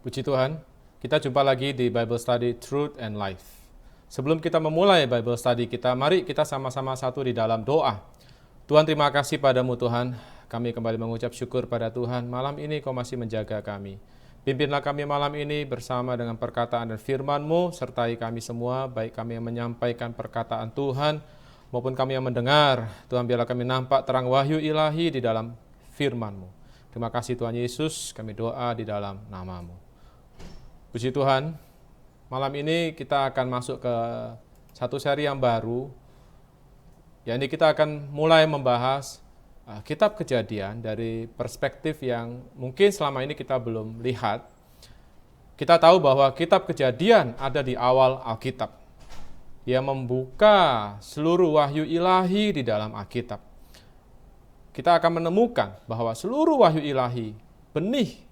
Puji Tuhan, kita jumpa lagi di Bible Study Truth and Life. Sebelum kita memulai Bible Study kita, mari kita sama-sama satu di dalam doa. Tuhan, terima kasih padamu Tuhan. Kami kembali mengucap syukur pada Tuhan. Malam ini Kau masih menjaga kami. Pimpinlah kami malam ini bersama dengan perkataan dan firman-Mu, sertai kami semua, baik kami yang menyampaikan perkataan Tuhan, maupun kami yang mendengar. Tuhan, biarlah kami nampak terang wahyu ilahi di dalam firman-Mu. Terima kasih Tuhan Yesus, kami doa di dalam nama-Mu. Puji Tuhan, malam ini kita akan masuk ke satu seri yang baru, yakni kita akan mulai membahas kitab Kejadian dari perspektif yang mungkin selama ini kita belum lihat. Kita tahu bahwa kitab Kejadian ada di awal Alkitab, yang membuka seluruh wahyu ilahi di dalam Alkitab. Kita akan menemukan bahwa seluruh wahyu ilahi, benih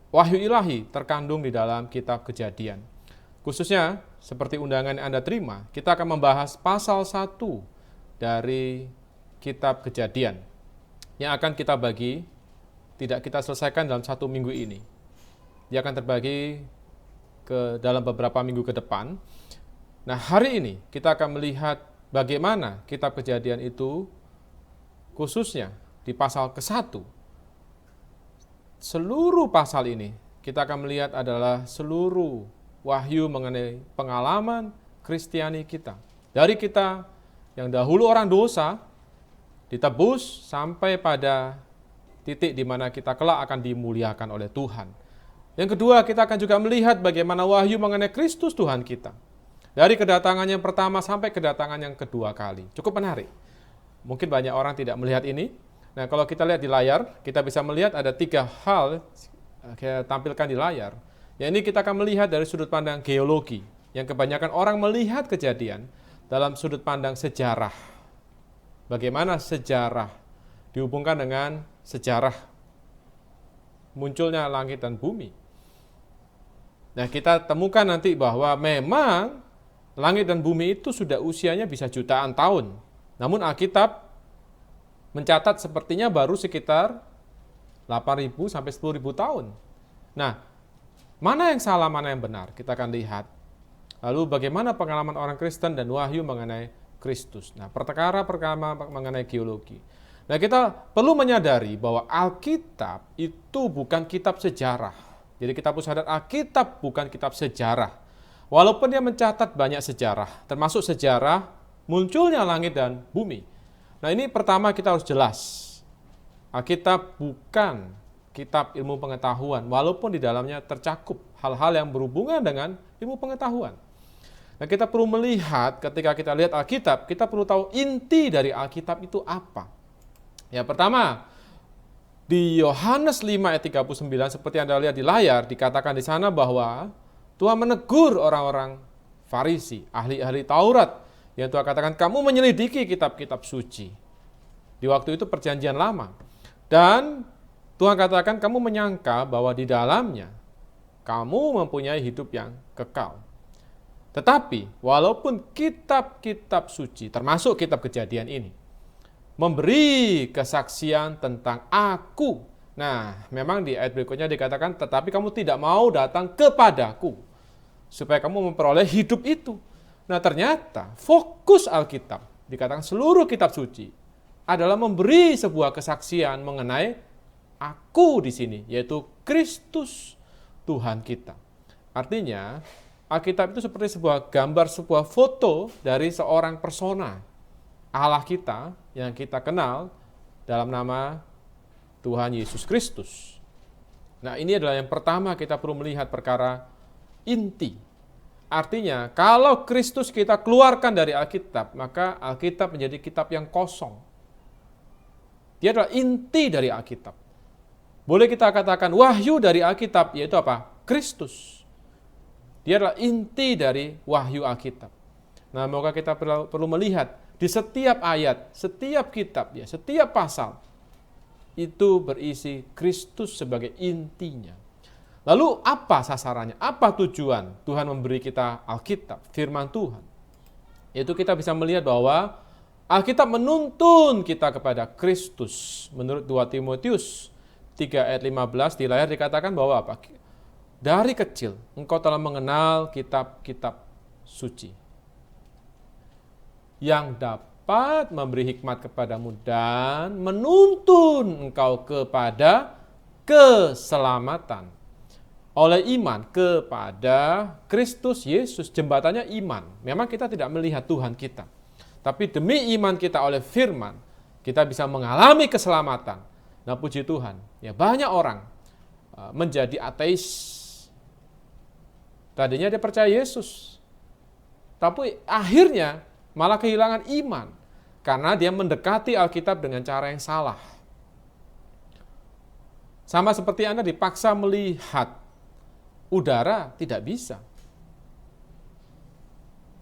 wahyu ilahi terkandung di dalam kitab Kejadian. Khususnya, seperti undangan yang Anda terima, kita akan membahas pasal 1 dari kitab Kejadian, yang akan kita bagi, tidak kita selesaikan dalam 1 minggu ini. Dia akan terbagi ke dalam beberapa minggu ke depan. Nah, hari ini kita akan melihat bagaimana kitab Kejadian itu, khususnya di pasal ke-1, seluruh pasal ini kita akan melihat adalah seluruh wahyu mengenai pengalaman Kristiani kita. Dari kita yang dahulu orang dosa, ditebus sampai pada titik di mana kita kelak akan dimuliakan oleh Tuhan. Yang kedua, kita akan juga melihat bagaimana wahyu mengenai Kristus Tuhan kita. Dari kedatangan yang pertama sampai kedatangan yang kedua kali. Cukup menarik. Mungkin banyak orang tidak melihat ini. Nah, kalau kita lihat di layar, kita bisa melihat ada 3 hal saya tampilkan di layar. Ya, ini kita akan melihat dari sudut pandang geologi, yang kebanyakan orang melihat Kejadian dalam sudut pandang sejarah. Bagaimana sejarah dihubungkan dengan sejarah munculnya langit dan bumi. Nah, kita temukan nanti bahwa memang langit dan bumi itu sudah usianya bisa jutaan tahun. Namun Alkitab mencatat sepertinya baru sekitar 8.000 sampai 10.000 tahun. Nah, mana yang salah, mana yang benar? Kita akan lihat. Lalu bagaimana pengalaman orang Kristen dan wahyu mengenai Kristus. Nah, perkara mengenai geologi. Nah, kita perlu menyadari bahwa Alkitab itu bukan kitab sejarah. Jadi kita harus sadar Alkitab bukan kitab sejarah. Walaupun dia mencatat banyak sejarah, termasuk sejarah munculnya langit dan bumi. Nah, ini pertama kita harus jelas. Alkitab bukan kitab ilmu pengetahuan, walaupun di dalamnya tercakup hal-hal yang berhubungan dengan ilmu pengetahuan. Nah, kita perlu melihat ketika kita lihat Alkitab, kita perlu tahu inti dari Alkitab itu apa. Ya, pertama, di Yohanes 5 ayat 39, seperti Anda lihat di layar, dikatakan di sana bahwa Tuhan menegur orang-orang Farisi, ahli-ahli Taurat, yang Tuhan katakan, kamu menyelidiki kitab-kitab suci. Di waktu itu perjanjian lama. Dan Tuhan katakan, kamu menyangka bahwa di dalamnya kamu mempunyai hidup yang kekal. Tetapi, walaupun kitab-kitab suci, termasuk kitab Kejadian ini, memberi kesaksian tentang aku. Nah, memang di ayat berikutnya dikatakan, tetapi kamu tidak mau datang kepadaku, supaya kamu memperoleh hidup itu. Nah, ternyata fokus Alkitab, dikatakan seluruh kitab suci, adalah memberi sebuah kesaksian mengenai aku di sini, yaitu Kristus Tuhan kita. Artinya, Alkitab itu seperti sebuah gambar, sebuah foto dari seorang persona Allah kita yang kita kenal dalam nama Tuhan Yesus Kristus. Nah, ini adalah yang pertama kita perlu melihat perkara inti. Artinya, kalau Kristus kita keluarkan dari Alkitab, maka Alkitab menjadi kitab yang kosong. Dia adalah inti dari Alkitab. Boleh kita katakan wahyu dari Alkitab, yaitu apa? Kristus. Dia adalah inti dari wahyu Alkitab. Nah, maka kita perlu melihat di setiap ayat, setiap kitab, ya, setiap pasal, itu berisi Kristus sebagai intinya. Lalu apa sasarannya? Apa tujuan Tuhan memberi kita Alkitab, firman Tuhan? Yaitu kita bisa melihat bahwa Alkitab menuntun kita kepada Kristus. Menurut 2 Timotius 3 ayat 15 di layar dikatakan bahwa apa? Dari kecil engkau telah mengenal kitab-kitab suci yang dapat memberi hikmat kepadamu dan menuntun engkau kepada keselamatan oleh iman kepada Kristus Yesus. Jembatannya iman. Memang kita tidak melihat Tuhan kita, tapi demi iman kita oleh firman, kita bisa mengalami keselamatan. Nah, puji Tuhan, ya banyak orang menjadi ateis. Tadinya dia percaya Yesus, tapi akhirnya malah kehilangan iman karena dia mendekati Alkitab dengan cara yang salah. Sama seperti Anda dipaksa melihat udara, tidak bisa.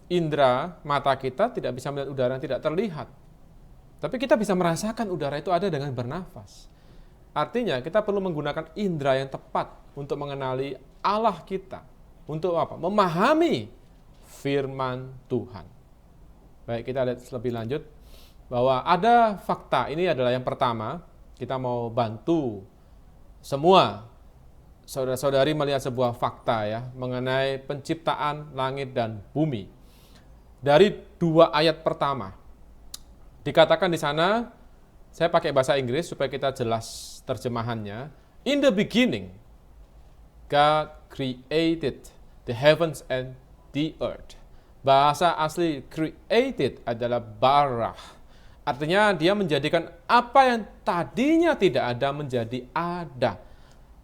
Indra mata kita tidak bisa melihat udara yang tidak terlihat. Tapi kita bisa merasakan udara itu ada dengan bernafas. Artinya kita perlu menggunakan indra yang tepat untuk mengenali Allah kita. Untuk apa? Memahami firman Tuhan. Baik, kita lihat lebih lanjut bahwa ada fakta. Ini adalah yang pertama. Kita mau bantu semua saudara-saudari melihat sebuah fakta ya mengenai penciptaan langit dan bumi. Dari 2 ayat pertama. Dikatakan di sana, saya pakai bahasa Inggris supaya kita jelas terjemahannya. In the beginning, God created the heavens and the earth. Bahasa asli created adalah barah. Artinya dia menjadikan apa yang tadinya tidak ada menjadi ada.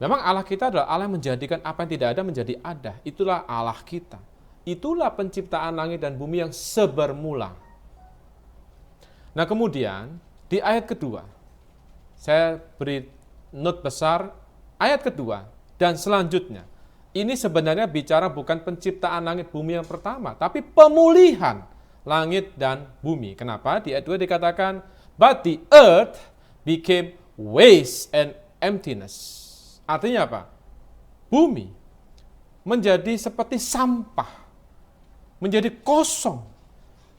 Memang Allah kita adalah Allah yang menjadikan apa yang tidak ada menjadi ada. Itulah Allah kita. Itulah penciptaan langit dan bumi yang sebermula. Nah kemudian di ayat kedua, saya beri note besar, ayat kedua dan selanjutnya. Ini sebenarnya bicara bukan penciptaan langit bumi yang pertama, tapi pemulihan langit dan bumi. Kenapa? Di ayat 2 dikatakan, but the earth became waste and emptiness. Artinya apa? Bumi menjadi seperti sampah, menjadi kosong,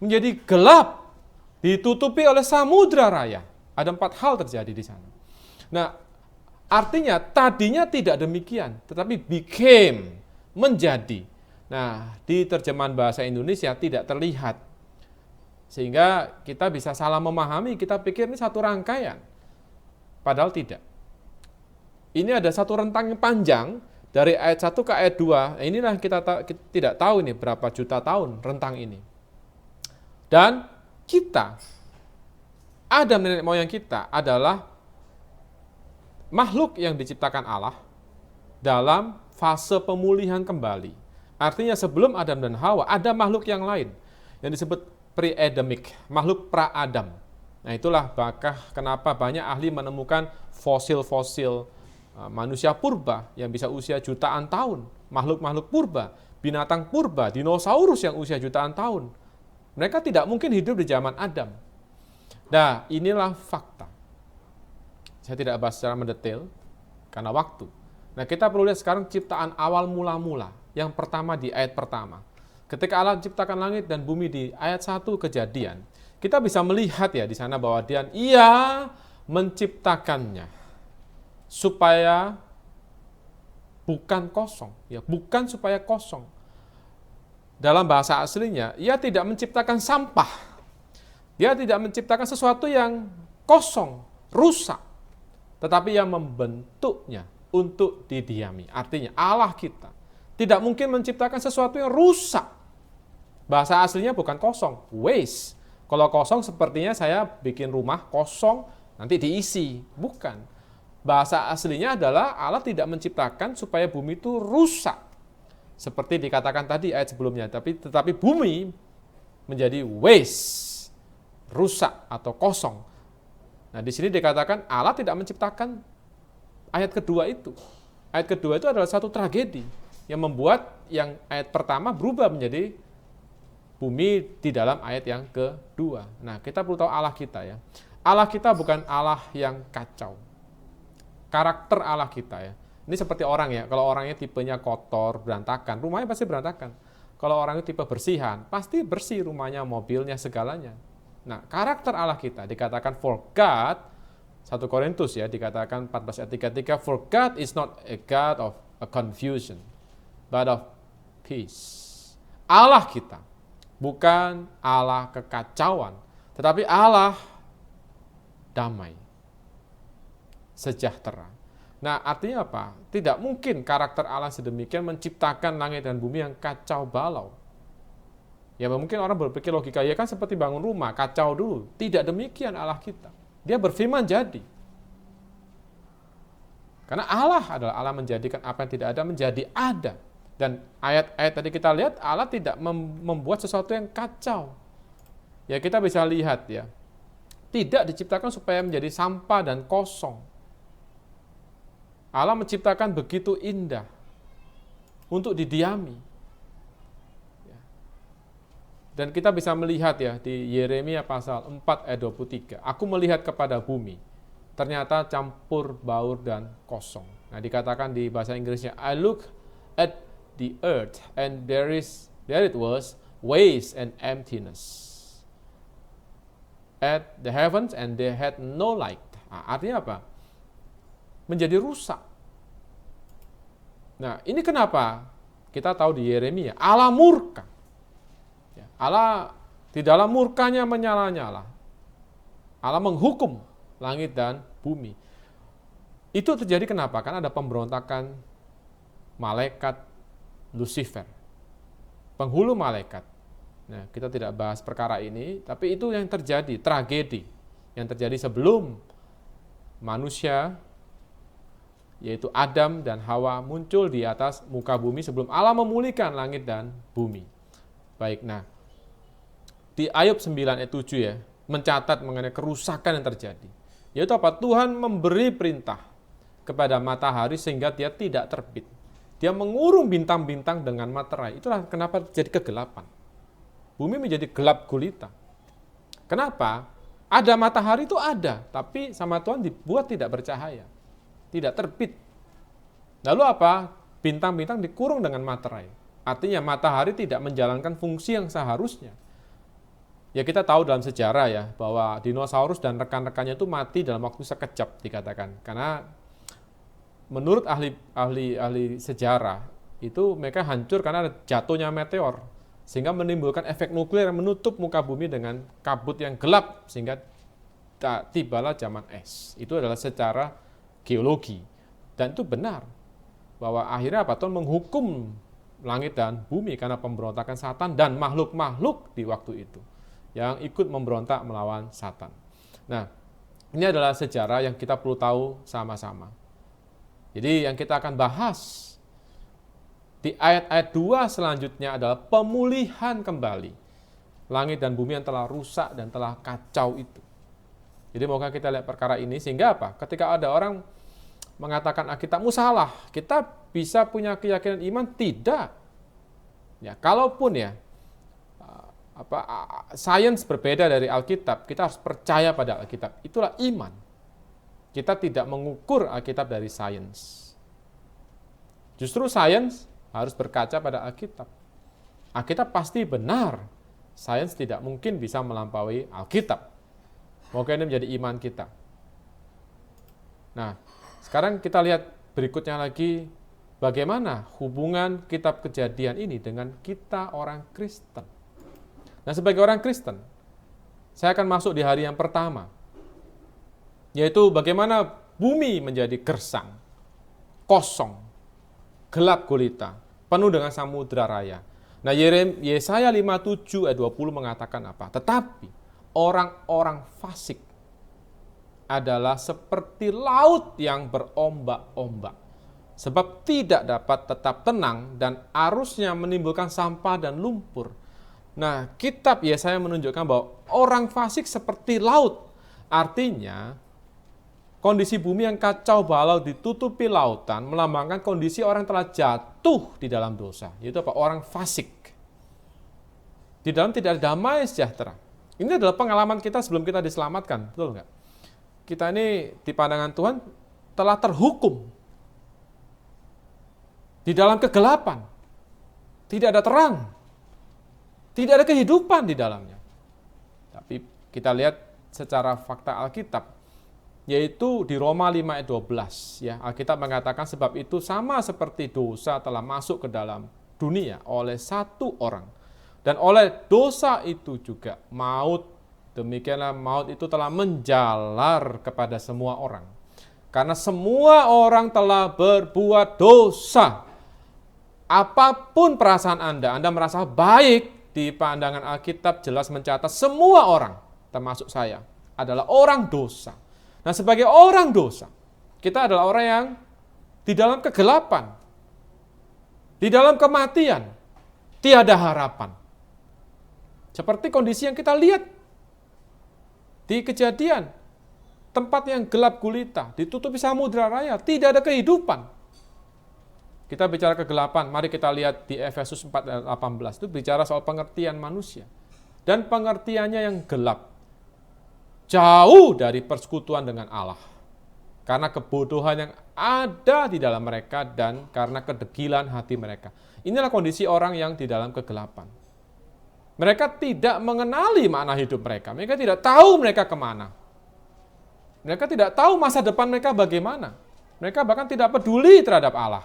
menjadi gelap, ditutupi oleh samudra raya. Ada 4 hal terjadi di sana. Nah, artinya tadinya tidak demikian, tetapi became, menjadi. Nah, di terjemahan bahasa Indonesia tidak terlihat. Sehingga kita bisa salah memahami, kita pikir ini satu rangkaian. Padahal tidak. Ini ada satu rentang yang panjang, dari ayat 1 ke ayat 2. Inilah kita tidak tahu ini berapa juta tahun rentang ini. Dan kita, Adam nenek moyang kita adalah makhluk yang diciptakan Allah dalam fase pemulihan kembali. Artinya sebelum Adam dan Hawa ada makhluk yang lain yang disebut pre-Adamic, makhluk pra-Adam. Nah itulah kenapa banyak ahli menemukan fosil-fosil manusia purba yang bisa usia jutaan tahun, makhluk-makhluk purba, binatang purba, dinosaurus yang usia jutaan tahun. Mereka tidak mungkin hidup di zaman Adam. Nah inilah fakta. Saya tidak bahas secara mendetail karena waktu. Nah, kita perlu lihat sekarang ciptaan awal mula-mula. Yang pertama di ayat pertama. Ketika Allah menciptakan langit dan bumi di ayat 1 Kejadian, kita bisa melihat ya di sana bahwa Ia menciptakannya supaya bukan kosong, ya, bukan supaya kosong. Dalam bahasa aslinya, Ia tidak menciptakan sampah. Dia tidak menciptakan sesuatu yang kosong, rusak. Tetapi yang membentuknya untuk didiami. Artinya Allah kita tidak mungkin menciptakan sesuatu yang rusak. Bahasa aslinya bukan kosong, waste. Kalau kosong sepertinya saya bikin rumah kosong, nanti diisi. Bukan. Bahasa aslinya adalah Allah tidak menciptakan supaya bumi itu rusak. Seperti dikatakan tadi ayat sebelumnya. Tetapi bumi menjadi waste, rusak atau kosong. Nah, di sini dikatakan Allah tidak menciptakan ayat kedua itu. Ayat kedua itu adalah satu tragedi yang membuat yang ayat pertama berubah menjadi bumi di dalam ayat yang kedua. Nah, kita perlu tahu Allah kita ya. Allah kita bukan Allah yang kacau. Karakter Allah kita ya. Ini seperti orang ya, kalau orangnya tipenya kotor, berantakan, rumahnya pasti berantakan. Kalau orangnya tipe bersihan, pasti bersih rumahnya, mobilnya, segalanya. Nah, karakter Allah kita dikatakan for God 1 Korintus ya, dikatakan 14 ayat 3, for God is not a God of a confusion, but of peace. Allah kita bukan Allah kekacauan, tetapi Allah damai, sejahtera. Nah, artinya apa? Tidak mungkin karakter Allah sedemikian menciptakan langit dan bumi yang kacau balau. Ya mungkin orang berpikir logika, ya kan seperti bangun rumah, kacau dulu. Tidak demikian Allah kita. Dia berfirman jadi. Karena Allah adalah Allah menjadikan apa yang tidak ada menjadi ada. Dan ayat-ayat tadi kita lihat, Allah tidak membuat sesuatu yang kacau. Ya kita bisa lihat ya, tidak diciptakan supaya menjadi sampah dan kosong. Allah menciptakan begitu indah untuk didiami. Dan kita bisa melihat ya di Yeremia pasal 4 ayat 23. Aku melihat kepada bumi, ternyata campur baur dan kosong. Nah dikatakan di bahasa Inggrisnya, I look at the earth and there it was waste and emptiness. At the heavens and they had no light. Nah, artinya apa? Menjadi rusak. Nah ini kenapa? Kita tahu di Yeremia, Allah murka. Allah di dalam murkanya menyala-nyala. Allah menghukum langit dan bumi. Itu terjadi kenapa? Karena ada pemberontakan malaikat Lucifer, penghulu malaikat. Nah, kita tidak bahas perkara ini, tapi itu yang terjadi, tragedi yang terjadi sebelum manusia, yaitu Adam dan Hawa muncul di atas muka bumi sebelum Allah memulihkan langit dan bumi. Baik, nah di Ayub 9 ayat 7 ya, mencatat mengenai kerusakan yang terjadi. Yaitu apa? Tuhan memberi perintah kepada matahari sehingga dia tidak terbit. Dia mengurung bintang-bintang dengan materai. Itulah kenapa terjadi kegelapan. Bumi menjadi gelap gulita. Kenapa? Ada matahari itu ada, tapi sama Tuhan dibuat tidak bercahaya. Tidak terbit. Lalu apa? Bintang-bintang dikurung dengan materai. Artinya matahari tidak menjalankan fungsi yang seharusnya. Ya kita tahu dalam sejarah ya, bahwa dinosaurus dan rekan-rekannya itu mati dalam waktu sekejap dikatakan. Karena menurut ahli sejarah, itu mereka hancur karena ada jatuhnya meteor. Sehingga menimbulkan efek nuklir yang menutup muka bumi dengan kabut yang gelap. Sehingga tibalah zaman es. Itu adalah secara geologi. Dan itu benar. Bahwa akhirnya apa? Tuhan menghukum langit dan bumi karena pemberontakan Satan dan makhluk-makhluk di waktu itu yang ikut memberontak melawan Satan. Nah, ini adalah sejarah yang kita perlu tahu sama-sama. Jadi yang kita akan bahas di ayat-ayat 2 selanjutnya adalah pemulihan kembali langit dan bumi yang telah rusak dan telah kacau itu. Jadi moga kita lihat perkara ini sehingga apa? Ketika ada orang mengatakan Alkitabmu salah, kita bisa punya keyakinan iman? Tidak. Ya, kalaupun ya sains berbeda dari Alkitab, kita harus percaya pada Alkitab. Itulah iman. Kita tidak mengukur Alkitab dari sains. Justru sains harus berkaca pada Alkitab. Alkitab pasti benar. Sains tidak mungkin bisa melampaui Alkitab. Moga ini menjadi iman kita. Nah, sekarang kita lihat berikutnya lagi bagaimana hubungan kitab Kejadian ini dengan kita orang Kristen. Nah, sebagai orang Kristen, saya akan masuk di hari yang pertama, yaitu bagaimana bumi menjadi gersang, kosong, gelap gulita, penuh dengan samudra raya. Nah, Yesaya 57 ayat 20 mengatakan apa? Tetapi orang-orang fasik adalah seperti laut yang berombak-ombak, sebab tidak dapat tetap tenang dan arusnya menimbulkan sampah dan lumpur. Nah, kitab Yesaya menunjukkan bahwa orang fasik seperti laut. Artinya, kondisi bumi yang kacau balau ditutupi lautan melambangkan kondisi orang telah jatuh di dalam dosa. Yaitu apa? Orang fasik. Di dalam tidak ada damai sejahtera. Ini adalah pengalaman kita sebelum kita diselamatkan. Betul nggak? Kita ini di pandangan Tuhan telah terhukum. Di dalam kegelapan. Tidak ada terang. Tidak ada kehidupan di dalamnya. Tapi kita lihat secara fakta Alkitab, yaitu di Roma 5 ayat 12 ya. Alkitab mengatakan sebab itu sama seperti dosa telah masuk ke dalam dunia oleh satu orang dan oleh dosa itu juga maut, demikianlah maut itu telah menjalar kepada semua orang. Karena semua orang telah berbuat dosa. Apapun perasaan Anda merasa baik di pandangan Alkitab jelas mencatat semua orang, termasuk saya, adalah orang dosa. Nah, sebagai orang dosa, kita adalah orang yang di dalam kegelapan, di dalam kematian, tiada harapan. Seperti kondisi yang kita lihat di Kejadian, tempat yang gelap gulita, ditutupi samudra raya, tidak ada kehidupan. Kita bicara kegelapan, mari kita lihat di Efesus 4 ayat 18, itu bicara soal pengertian manusia. Dan pengertiannya yang gelap, jauh dari persekutuan dengan Allah. Karena kebodohan yang ada di dalam mereka dan karena kedegilan hati mereka. Inilah kondisi orang yang di dalam kegelapan. Mereka tidak mengenali makna hidup mereka, mereka tidak tahu mereka kemana. Mereka tidak tahu masa depan mereka bagaimana. Mereka bahkan tidak peduli terhadap Allah.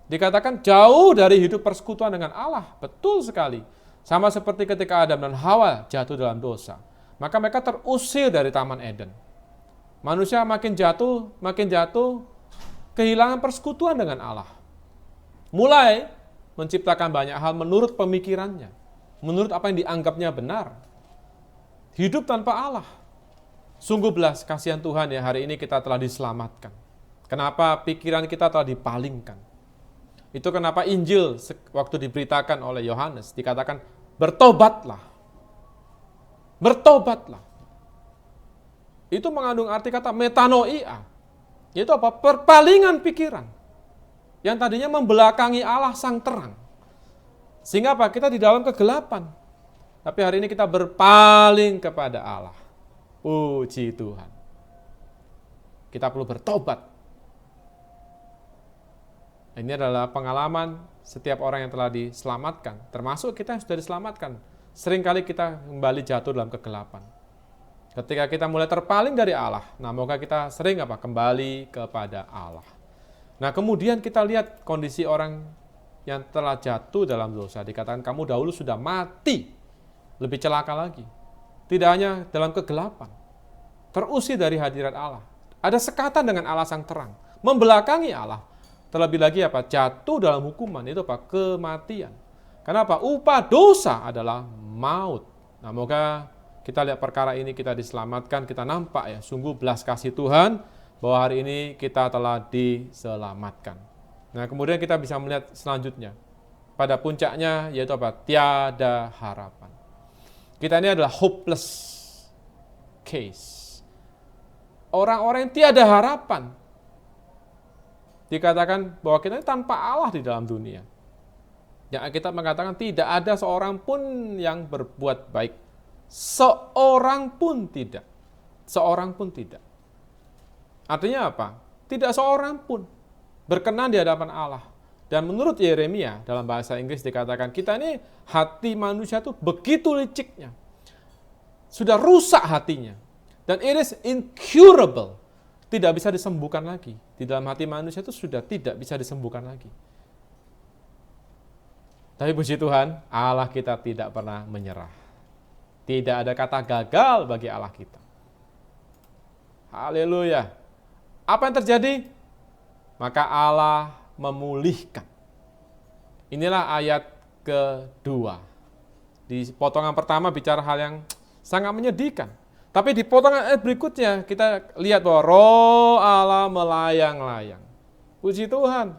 Dikatakan jauh dari hidup persekutuan dengan Allah. Betul sekali. Sama seperti ketika Adam dan Hawa jatuh dalam dosa. Maka mereka terusir dari Taman Eden. Manusia makin jatuh, kehilangan persekutuan dengan Allah. Mulai menciptakan banyak hal menurut pemikirannya. Menurut apa yang dianggapnya benar. Hidup tanpa Allah. Sungguh belas kasihan Tuhan ya, hari ini kita telah diselamatkan. Kenapa pikiran kita telah dipalingkan? Itu kenapa Injil waktu diberitakan oleh Yohanes dikatakan bertobatlah. Bertobatlah. Itu mengandung arti kata metanoia. Yaitu apa? Perpalingan pikiran. Yang tadinya membelakangi Allah sang terang. Sehingga apa? Kita di dalam kegelapan. Tapi hari ini kita berpaling kepada Allah. Puji Tuhan. Kita perlu bertobat. Ini adalah pengalaman setiap orang yang telah diselamatkan. Termasuk kita yang sudah diselamatkan. Seringkali kita kembali jatuh dalam kegelapan. Ketika kita mulai terpaling dari Allah, nah moga kita sering kembali kepada Allah. Nah kemudian kita lihat kondisi orang yang telah jatuh dalam dosa. Dikatakan kamu dahulu sudah mati. Lebih celaka lagi. Tidak hanya dalam kegelapan, terusir dari hadirat Allah. Ada sekatan dengan Allah sang terang, membelakangi Allah. Terlebih lagi jatuh dalam hukuman, itu kematian. Kenapa? Upah dosa adalah maut. Nah, moga kita lihat perkara ini, kita diselamatkan, kita nampak sungguh belas kasih Tuhan, bahwa hari ini kita telah diselamatkan. Nah, kemudian kita bisa melihat selanjutnya. Pada puncaknya, yaitu tiada harapan. Kita ini adalah hopeless case. Orang-orang yang tiada harapan. Dikatakan bahwa kita ini tanpa Allah di dalam dunia. Yang kita mengatakan tidak ada seorang pun yang berbuat baik. Seorang pun tidak. Seorang pun tidak. Artinya apa? Tidak seorang pun berkenan di hadapan Allah. Dan menurut Yeremia dalam bahasa Inggris dikatakan kita ini hati manusia itu begitu liciknya. Sudah rusak hatinya. Dan it is incurable. Tidak bisa disembuhkan lagi. Di dalam hati manusia itu sudah tidak bisa disembuhkan lagi. Tapi puji Tuhan, Allah kita tidak pernah menyerah. Tidak ada kata gagal bagi Allah kita. Haleluya. Apa yang terjadi? Maka Allah memulihkan. Inilah ayat kedua. Di potongan pertama bicara hal yang sangat menyedihkan. Tapi di potongan ayat berikutnya kita lihat bahwa roh Allah melayang-layang. Puji Tuhan.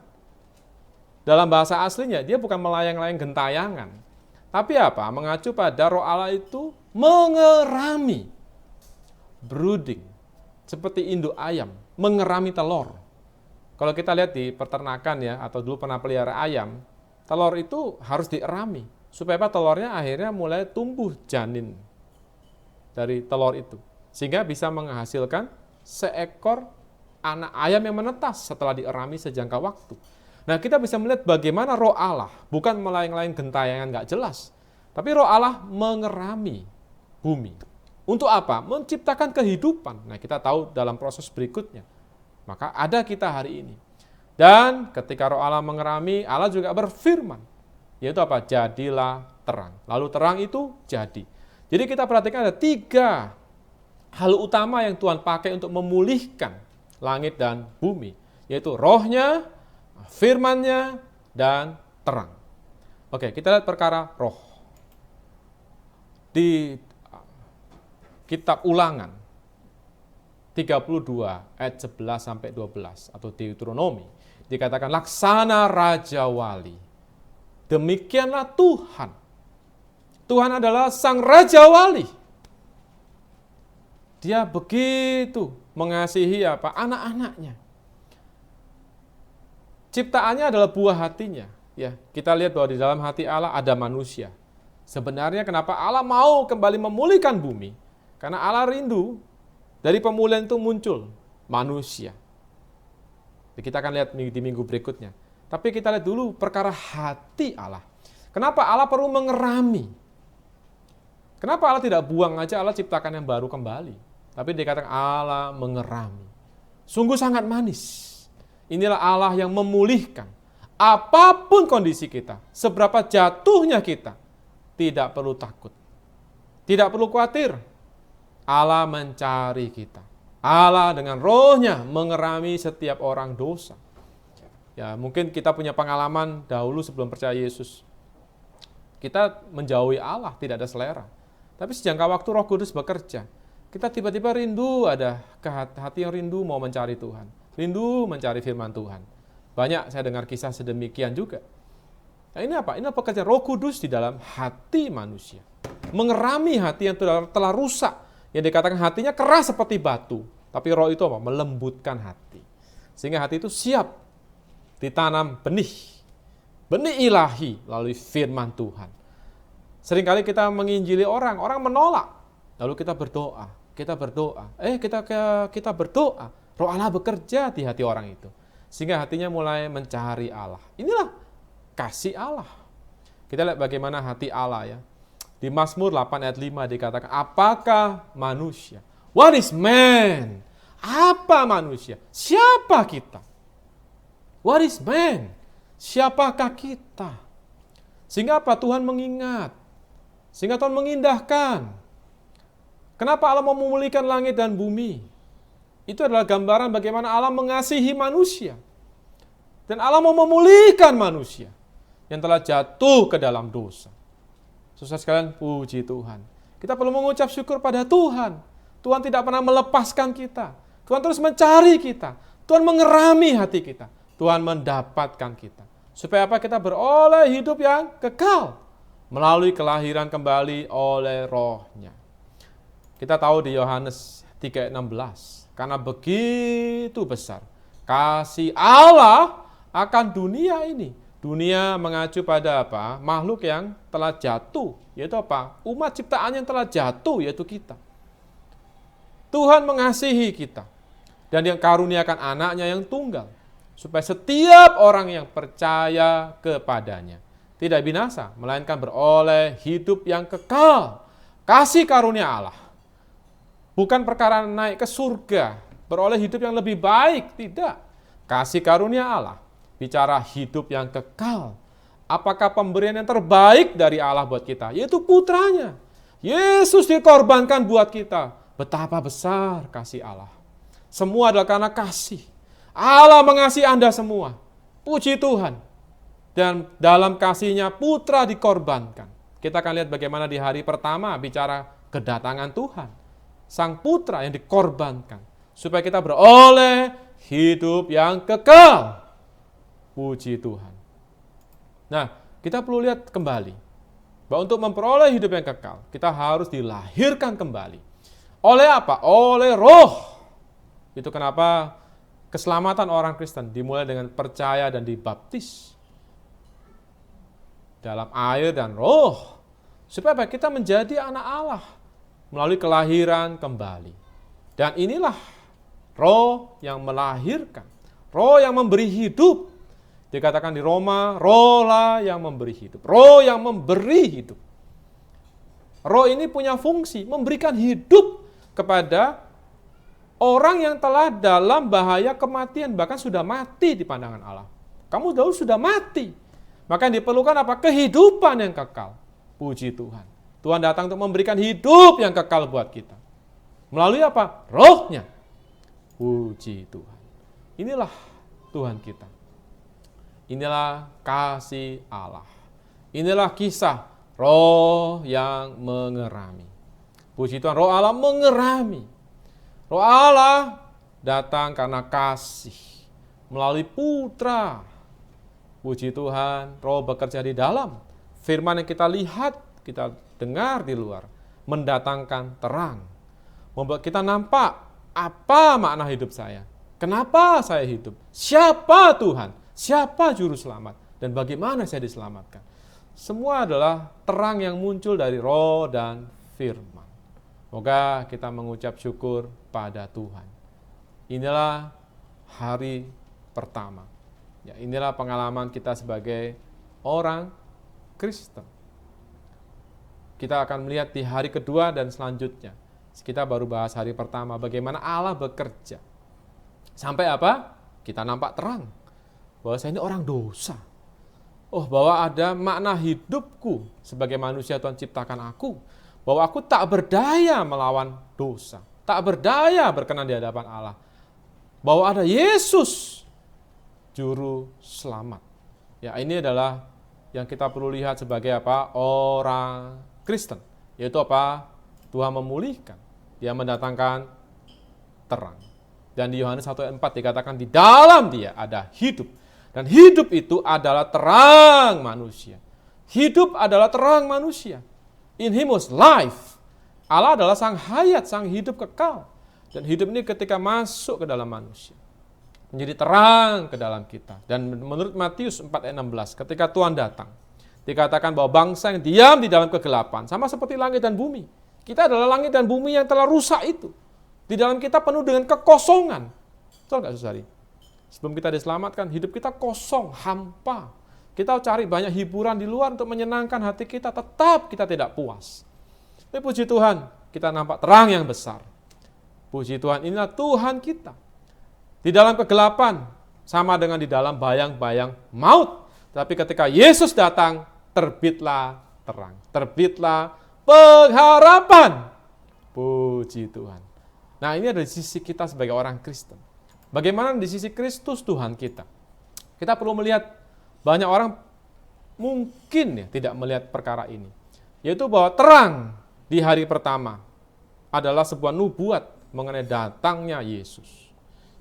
Dalam bahasa aslinya dia bukan melayang-layang gentayangan. Tapi apa? Mengacu pada roh Allah itu mengerami. Brooding. Seperti induk ayam. Mengerami telur. Kalau kita lihat di peternakan atau dulu pernah pelihara ayam, telur itu harus dierami. Supaya telurnya akhirnya mulai tumbuh janin dari telur itu. Sehingga bisa menghasilkan seekor anak ayam yang menetas setelah dierami sejangka waktu. Nah kita bisa melihat bagaimana roh Allah, bukan melayang-layang gentayangan gak jelas. Tapi roh Allah mengerami bumi. Untuk apa? Menciptakan kehidupan. Nah, kita tahu dalam proses berikutnya. Maka ada kita hari ini. Dan ketika Roh Allah mengerami, Allah juga berfirman. Yaitu apa? Jadilah terang. Lalu terang itu jadi. Jadi kita perhatikan ada 3 hal utama yang Tuhan pakai untuk memulihkan langit dan bumi. Yaitu rohnya, firman-Nya, dan terang. Oke, kita lihat perkara roh. Di kitab Ulangan 32 ayat 11 sampai 12 atau Deuteronomi dikatakan laksana raja wali. Demikianlah Tuhan. Tuhan adalah sang raja wali. Dia begitu mengasihi anak-anaknya. Ciptaannya adalah buah hatinya. Ya, kita lihat bahwa di dalam hati Allah ada manusia. Sebenarnya kenapa Allah mau kembali memulihkan bumi? Karena Allah rindu dari pemulihan itu muncul manusia. Kita akan lihat di minggu berikutnya. Tapi kita lihat dulu perkara hati Allah. Kenapa Allah perlu mengerami? Kenapa Allah tidak buang aja Allah ciptakan yang baru kembali? Tapi dikatakan Allah mengerami. Sungguh sangat manis. Inilah Allah yang memulihkan. Apapun kondisi kita, seberapa jatuhnya kita, tidak perlu takut. Tidak perlu khawatir. Allah mencari kita. Allah dengan rohnya mengerami setiap orang dosa. Ya, mungkin kita punya pengalaman dahulu sebelum percaya Yesus. Kita menjauhi Allah, tidak ada selera. Tapi sejangka waktu Roh Kudus bekerja, kita tiba-tiba rindu, ada hati yang rindu mau mencari Tuhan. Rindu mencari firman Tuhan. Banyak saya dengar kisah sedemikian juga. Nah, ini apa? Ini pekerjaan Roh Kudus di dalam hati manusia. Mengerami hati yang telah rusak. Yang dikatakan hatinya keras seperti batu. Tapi roh itu apa? Melembutkan hati. Sehingga hati itu siap ditanam benih. Benih ilahi melalui firman Tuhan. Seringkali kita menginjili orang menolak. Lalu kita berdoa. Kita berdoa. Roh Allah bekerja di hati orang itu. Sehingga hatinya mulai mencari Allah. Inilah kasih Allah. Kita lihat bagaimana hati Allah ya. Di Mazmur 8 ayat 5 dikatakan, apakah manusia? What is man? Apa manusia? Siapa kita? What is man? Siapakah kita? Sehingga apa? Tuhan mengingat. Sehingga Tuhan mengindahkan. Kenapa Allah mau memulihkan langit dan bumi? Itu adalah gambaran bagaimana Allah mengasihi manusia. Dan Allah mau memulihkan manusia yang telah jatuh ke dalam dosa. Saudara sekalian, puji Tuhan. Kita perlu mengucap syukur pada Tuhan. Tuhan tidak pernah melepaskan kita. Tuhan terus mencari kita. Tuhan mengerami hati kita. Tuhan mendapatkan kita. Supaya apa? Kita beroleh hidup yang kekal. Melalui kelahiran kembali oleh rohnya. Kita tahu di Yohanes 3:16. Karena begitu besar kasih Allah akan dunia ini. Dunia mengacu pada apa? Makhluk yang telah jatuh. Yaitu apa? Umat ciptaan yang telah jatuh, yaitu kita. Tuhan mengasihi kita. Dan yang karuniakan anaknya yang tunggal. Supaya setiap orang yang percaya kepadanya tidak binasa, melainkan beroleh hidup yang kekal. Kasih karunia Allah. Bukan perkara naik ke surga, beroleh hidup yang lebih baik. Tidak. Kasih karunia Allah. Bicara hidup yang kekal. Apakah pemberian yang terbaik dari Allah buat kita? Yaitu putranya. Yesus dikorbankan buat kita. Betapa besar kasih Allah. Semua adalah karena kasih. Allah mengasihi Anda semua. Puji Tuhan. Dan dalam kasihnya putra dikorbankan. Kita akan lihat bagaimana di hari pertama bicara kedatangan Tuhan. Sang putra yang dikorbankan. Supaya kita beroleh hidup yang kekal. Puji Tuhan. Nah, kita perlu lihat kembali. Bahwa untuk memperoleh hidup yang kekal, kita harus dilahirkan kembali. Oleh apa? Oleh roh. Itu kenapa keselamatan orang Kristen dimulai dengan percaya dan dibaptis. Dalam air dan roh. Supaya apa? Kita menjadi anak Allah. Melalui kelahiran kembali. Dan inilah roh yang melahirkan. Roh yang memberi hidup. Dikatakan di Roma, roh lah yang memberi hidup. Roh yang memberi hidup. Roh ini punya fungsi memberikan hidup kepada orang yang telah dalam bahaya kematian, bahkan sudah mati di pandangan Allah. Kamu dahulu sudah mati. Maka yang diperlukan apa? Kehidupan yang kekal. Puji Tuhan. Tuhan datang untuk memberikan hidup yang kekal buat kita. Melalui apa? Rohnya. Puji Tuhan. Inilah Tuhan kita. Inilah kasih Allah. Inilah kisah roh yang mengerami. Puji Tuhan, roh Allah mengerami. Roh Allah datang karena kasih. Melalui putra. Puji Tuhan, roh bekerja di dalam. Firman yang kita lihat, kita dengar di luar. Mendatangkan terang. Membuat kita nampak apa makna hidup saya. Kenapa saya hidup? Siapa Tuhan? Siapa juru selamat? Dan bagaimana saya diselamatkan? Semua adalah terang yang muncul dari roh dan firman. Semoga kita mengucap syukur pada Tuhan. Inilah hari pertama. Ya, inilah pengalaman kita sebagai orang Kristen. Kita akan melihat di hari kedua dan selanjutnya. Kita baru bahas hari pertama, bagaimana Allah bekerja. Sampai apa? Kita nampak terang. Bahwa saya ini orang dosa. Oh, bahwa ada makna hidupku sebagai manusia Tuhan ciptakan aku. Bahwa aku tak berdaya melawan dosa. Tak berdaya berkenan di hadapan Allah. Bahwa ada Yesus, juru selamat. Ya, ini adalah yang kita perlu lihat sebagai apa? Orang Kristen. Yaitu apa? Tuhan memulihkan. Dia mendatangkan terang. Dan di Yohanes 1:4 dikatakan di dalam dia ada hidup. Dan hidup itu adalah terang manusia. Hidup adalah terang manusia. In him was life. Allah adalah sang hayat, sang hidup kekal. Dan hidup ini ketika masuk ke dalam manusia, menjadi terang ke dalam kita. Dan menurut Matius 4:16, ketika Tuhan datang, dikatakan bahwa bangsa yang diam di dalam kegelapan, sama seperti langit dan bumi. Kita adalah langit dan bumi yang telah rusak itu. Di dalam kita penuh dengan kekosongan. Betul nggak, saudari? Sebelum kita diselamatkan, hidup kita kosong, hampa. Kita cari banyak hiburan di luar untuk menyenangkan hati kita, tetap kita tidak puas. Tapi puji Tuhan, kita nampak terang yang besar. Puji Tuhan, inilah Tuhan kita. Di dalam kegelapan, sama dengan di dalam bayang-bayang maut. Tapi ketika Yesus datang, terbitlah terang. Terbitlah pengharapan. Puji Tuhan. Nah, ini ada di sisi kita sebagai orang Kristen. Bagaimana di sisi Kristus Tuhan kita? Kita perlu melihat, banyak orang mungkin ya tidak melihat perkara ini. Yaitu bahwa terang di hari pertama adalah sebuah nubuat mengenai datangnya Yesus.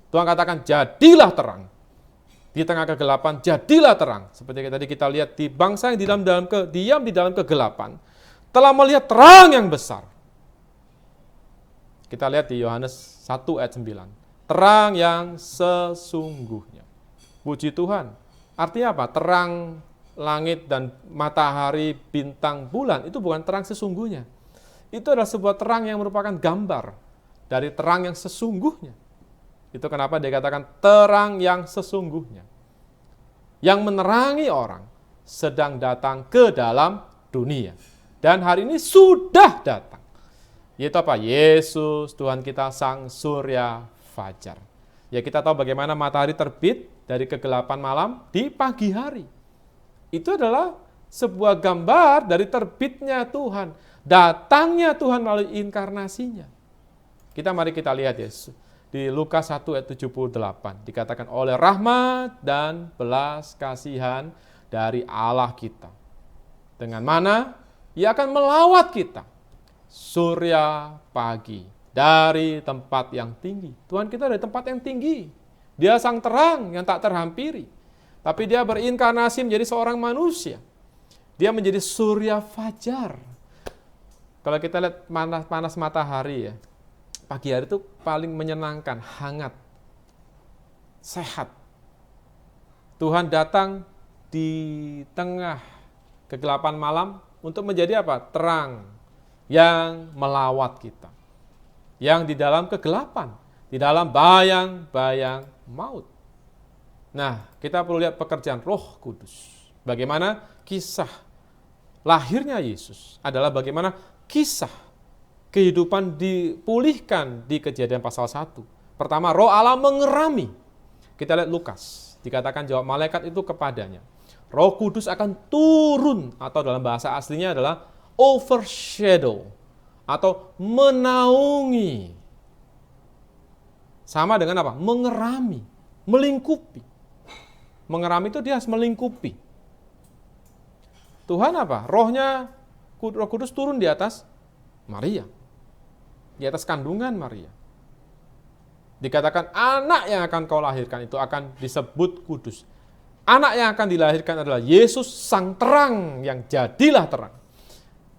Tuhan katakan, jadilah terang. Di tengah kegelapan, jadilah terang. Seperti tadi kita lihat di bangsa yang diam di dalam kegelapan, telah melihat terang yang besar. Kita lihat di Yohanes 1:9. Terang yang sesungguhnya. Puji Tuhan. Artinya apa? Terang langit dan matahari, bintang, bulan, itu bukan terang sesungguhnya. Itu adalah sebuah terang yang merupakan gambar dari terang yang sesungguhnya. Itu kenapa dikatakan terang yang sesungguhnya. Yang menerangi orang sedang datang ke dalam dunia. Dan hari ini sudah datang. Yaitu apa? Yesus, Tuhan kita, Sang Surya Fajar. Ya, kita tahu bagaimana matahari terbit dari kegelapan malam di pagi hari. Itu adalah sebuah gambar dari terbitnya Tuhan. Datangnya Tuhan melalui inkarnasinya. Mari kita lihat ya. Di Lukas 1:78 dikatakan oleh rahmat dan belas kasihan dari Allah kita. Dengan mana Ia akan melawat kita. Surya pagi dari tempat yang tinggi. Tuhan kita dari tempat yang tinggi. Dia sang terang yang tak terhampiri. Tapi dia berinkarnasi menjadi seorang manusia. Dia menjadi surya fajar. Kalau kita lihat panas matahari ya, pagi hari itu paling menyenangkan, hangat, sehat. Tuhan datang di tengah kegelapan malam untuk menjadi apa? Terang yang melawat kita. Yang di dalam kegelapan, di dalam bayang-bayang maut. Nah, kita perlu lihat pekerjaan Roh Kudus. Bagaimana kisah lahirnya Yesus adalah bagaimana kisah kehidupan dipulihkan di Kejadian pasal 1. Pertama, Roh Allah mengerami. Kita lihat Lukas, dikatakan jawab malaikat itu kepadanya. Roh Kudus akan turun, atau dalam bahasa aslinya adalah overshadow, atau menaungi. Sama dengan apa? Mengerami, melingkupi. Mengerami itu dia harus melingkupi. Tuhan apa? Roh Kudus turun di atas Maria. Di atas kandungan Maria. Dikatakan anak yang akan kau lahirkan itu akan disebut kudus. Anak yang akan dilahirkan adalah Yesus sang terang yang jadilah terang.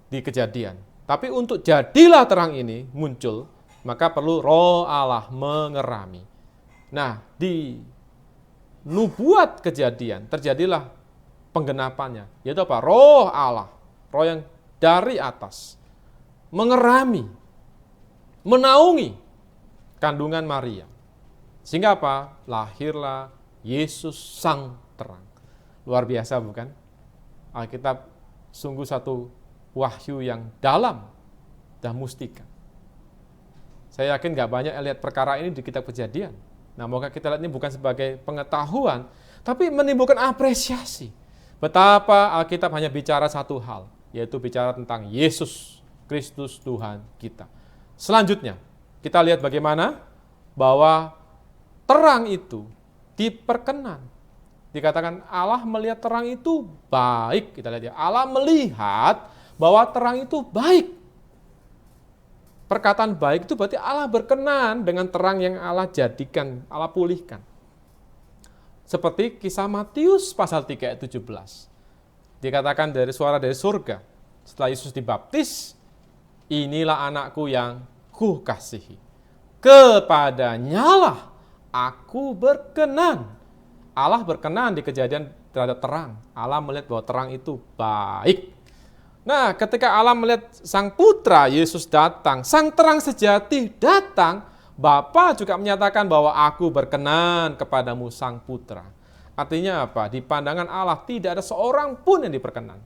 Di Kejadian. Tapi untuk jadilah terang ini muncul, maka perlu Roh Allah mengerami. Nah, di nubuat Kejadian terjadilah penggenapannya. Yaitu apa? Roh Allah. Roh yang dari atas. Mengerami. Menaungi kandungan Maria. Sehingga apa? Lahirlah Yesus sang terang. Luar biasa bukan? Alkitab sungguh satu wahyu yang dalam dan mustika. Saya yakin gak banyak yang lihat perkara ini di kitab Kejadian. Nah, moga kita lihat ini bukan sebagai pengetahuan, tapi menimbulkan apresiasi. Betapa Alkitab hanya bicara satu hal, yaitu bicara tentang Yesus Kristus Tuhan kita. Selanjutnya, kita lihat bagaimana bahwa terang itu diperkenan. Dikatakan Allah melihat terang itu baik. Kita lihat ya, Allah melihat bahwa terang itu baik. Perkataan baik itu berarti Allah berkenan dengan terang yang Allah jadikan, Allah pulihkan. Seperti kisah Matius pasal 3 ayat 17. Dikatakan dari suara dari surga. Setelah Yesus dibaptis, inilah anakku yang kukasihi. Kepadanyalah aku berkenan. Allah berkenan di Kejadian terhadap terang. Allah melihat bahwa terang itu baik. Nah, ketika Allah melihat sang putra Yesus datang, sang terang sejati datang, Bapa juga menyatakan bahwa aku berkenan kepadamu sang putra. Artinya apa? Di pandangan Allah tidak ada seorang pun yang diperkenan.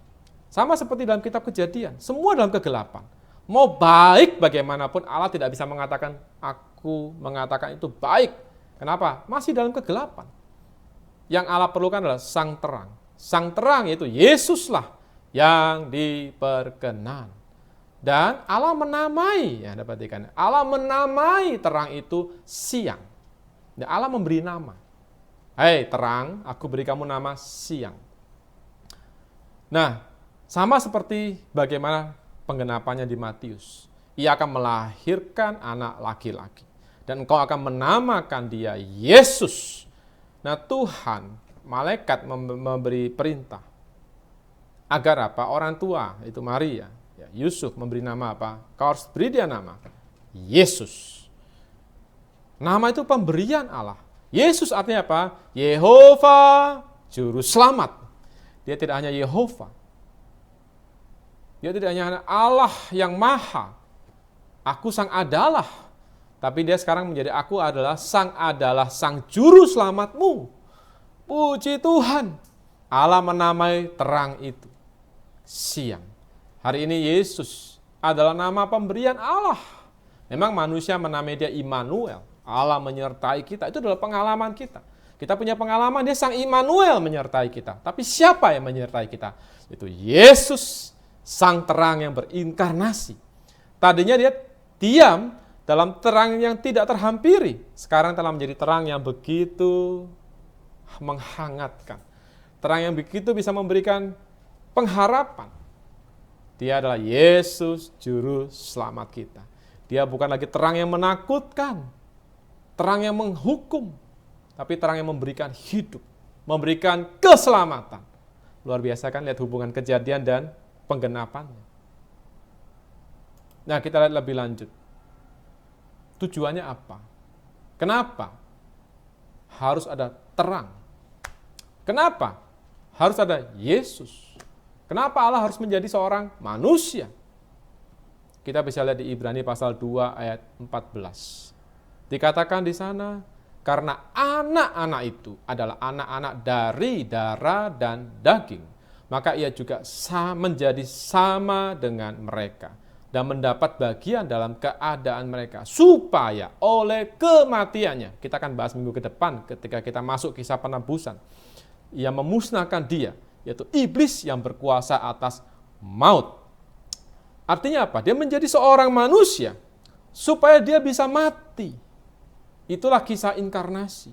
Sama seperti dalam kitab Kejadian, semua dalam kegelapan. Mau baik bagaimanapun Allah tidak bisa mengatakan aku mengatakan itu baik. Kenapa? Masih dalam kegelapan. Yang Allah perlukan adalah sang terang. Sang terang yaitu Yesuslah yang diperkenan. Dan Allah menamai, ya dapat dikatakan, Allah menamai terang itu siang. Dan Allah memberi nama. Hei terang, aku beri kamu nama siang. Nah, sama seperti bagaimana penggenapannya di Matius. Ia akan melahirkan anak laki-laki. Dan engkau akan menamakan dia Yesus. Nah Tuhan, malaikat memberi perintah. Agar apa? Orang tua, itu Maria, ya, Yusuf memberi nama apa? Kau harus beri dia nama Yesus. Nama itu pemberian Allah. Yesus artinya apa? Yehova Juru Selamat. Dia tidak hanya Yehova. Dia tidak hanya Allah yang maha. Aku sang adalah. Tapi dia sekarang menjadi aku adalah sang juru selamatmu. Puji Tuhan. Allah menamai terang itu siang. Hari ini Yesus adalah nama pemberian Allah. Memang manusia menamai dia Immanuel. Allah menyertai kita. Itu adalah pengalaman kita. Kita punya pengalaman dia sang Immanuel menyertai kita. Tapi siapa yang menyertai kita? Itu Yesus. Sang terang yang berinkarnasi. Tadinya dia diam dalam terang yang tidak terhampiri. Sekarang telah menjadi terang yang begitu menghangatkan. Terang yang begitu bisa memberikan pengharapan. Dia adalah Yesus Juru Selamat kita. Dia bukan lagi terang yang menakutkan. Terang yang menghukum. Tapi terang yang memberikan hidup. Memberikan keselamatan. Luar biasa kan lihat hubungan Kejadian dan penggenapannya. Nah, kita lihat lebih lanjut. Tujuannya apa? Kenapa harus ada terang? Kenapa harus ada Yesus? Kenapa Allah harus menjadi seorang manusia? Kita bisa lihat di Ibrani pasal 2 ayat 14. Dikatakan di sana, karena anak-anak itu adalah anak-anak dari darah dan daging. maka ia juga menjadi sama dengan mereka dan mendapat bagian dalam keadaan mereka, supaya oleh kematiannya, kita akan bahas minggu ke depan ketika kita masuk kisah penebusan, ia memusnahkan dia, yaitu iblis yang berkuasa atas maut. Artinya apa? Dia menjadi seorang manusia supaya dia bisa mati. Itulah kisah inkarnasi.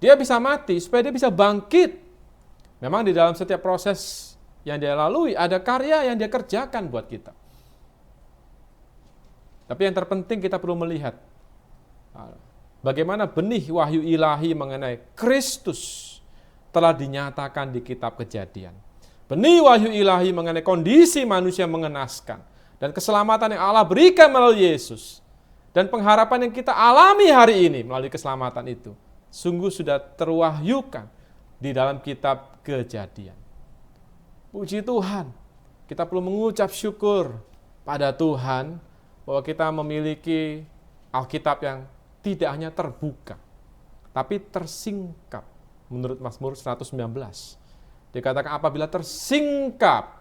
Dia bisa mati supaya dia bisa bangkit. Memang di dalam setiap proses yang dia lalui ada karya yang dia kerjakan buat kita. Tapi yang terpenting kita perlu melihat bagaimana benih wahyu ilahi mengenai Kristus telah dinyatakan di kitab Kejadian. Benih wahyu ilahi mengenai kondisi manusia mengenaskan dan keselamatan yang Allah berikan melalui Yesus dan pengharapan yang kita alami hari ini melalui keselamatan itu sungguh sudah terwahyukan di dalam kitab Kejadian. Puji Tuhan, kita perlu mengucap syukur pada Tuhan bahwa kita memiliki Alkitab yang tidak hanya terbuka, tapi tersingkap. Menurut Mazmur 119, dikatakan apabila tersingkap,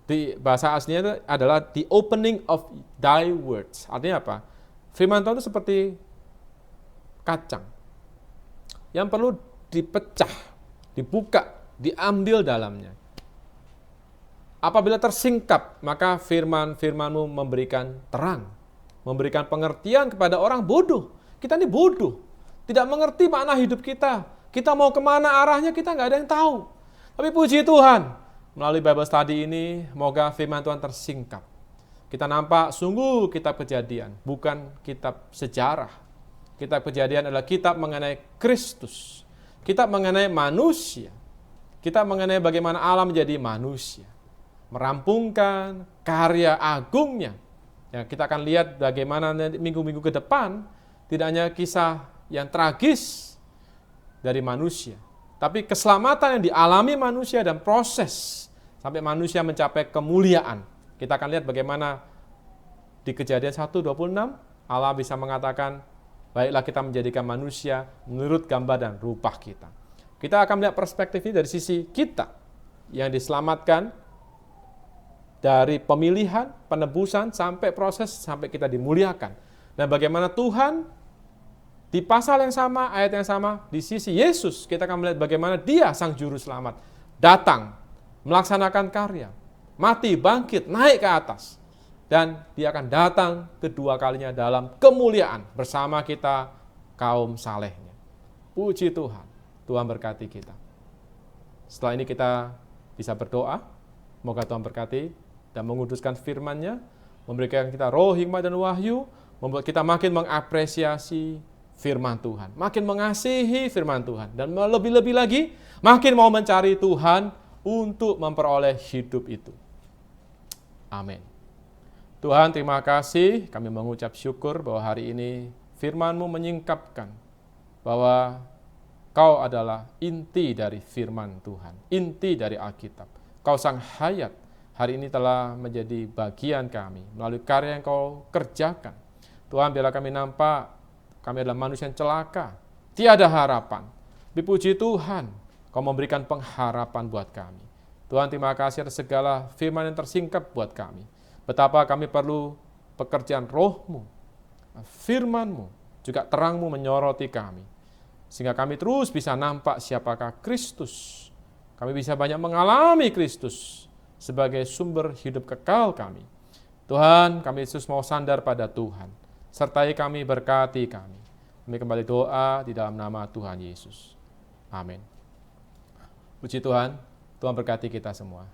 di bahasa aslinya itu adalah the opening of thy words. Artinya apa? Firman Tuhan itu seperti kacang yang perlu dipecah, dibuka, diambil dalamnya. Apabila tersingkap, maka firman-firman-Mu memberikan terang, memberikan pengertian kepada orang bodoh. Kita ini bodoh, tidak mengerti makna hidup kita. Kita mau kemana arahnya, kita nggak ada yang tahu. Tapi puji Tuhan, melalui Bible Study ini, semoga firman Tuhan tersingkap. Kita nampak sungguh kitab Kejadian, bukan kitab sejarah. Kitab Kejadian adalah kitab mengenai Kristus. Kitab mengenai manusia. Kitab mengenai bagaimana Allah menjadi manusia. Merampungkan karya agungnya. Ya, kita akan lihat bagaimana minggu-minggu ke depan, tidak hanya kisah yang tragis dari manusia, tapi keselamatan yang dialami manusia dan proses sampai manusia mencapai kemuliaan. Kita akan lihat bagaimana di Kejadian 1:26 Allah bisa mengatakan, baiklah kita menjadikan manusia menurut gambar dan rupa kita. Kita akan melihat perspektif ini dari sisi kita yang diselamatkan dari pemilihan, penebusan, sampai proses, sampai kita dimuliakan. Dan bagaimana Tuhan di pasal yang sama, ayat yang sama, di sisi Yesus, kita akan melihat bagaimana Dia, Sang Juru Selamat, datang, melaksanakan karya, mati, bangkit, naik ke atas. Dan Dia akan datang kedua kalinya dalam kemuliaan bersama kita, kaum salehnya. Puji Tuhan, Tuhan berkati kita. Setelah ini kita bisa berdoa, semoga Tuhan berkati dan menguduskan firman-Nya, memberikan kita roh, hikmat, dan wahyu, membuat kita makin mengapresiasi firman Tuhan, makin mengasihi firman Tuhan, dan lebih-lebih lagi, makin mau mencari Tuhan untuk memperoleh hidup itu. Amin. Tuhan, terima kasih, kami mengucap syukur bahwa hari ini firman-Mu menyingkapkan bahwa Kau adalah inti dari firman Tuhan, inti dari Alkitab. Kau Sang Hayat, hari ini telah menjadi bagian kami melalui karya yang Kau kerjakan. Tuhan, biarlah kami nampak kami adalah manusia yang celaka, tiada harapan. Dipuji Tuhan, Kau memberikan pengharapan buat kami. Tuhan, terima kasih atas segala firman yang tersingkap buat kami. Betapa kami perlu pekerjaan Roh-Mu, firman-Mu, juga terang-Mu menyoroti kami. Sehingga kami terus bisa nampak siapakah Kristus. Kami bisa banyak mengalami Kristus sebagai sumber hidup kekal kami. Tuhan, kami Yesus mau sandar pada Tuhan. Sertai kami, berkati kami. Kami kembali doa di dalam nama Tuhan Yesus. Amin. Puji Tuhan, Tuhan berkati kita semua.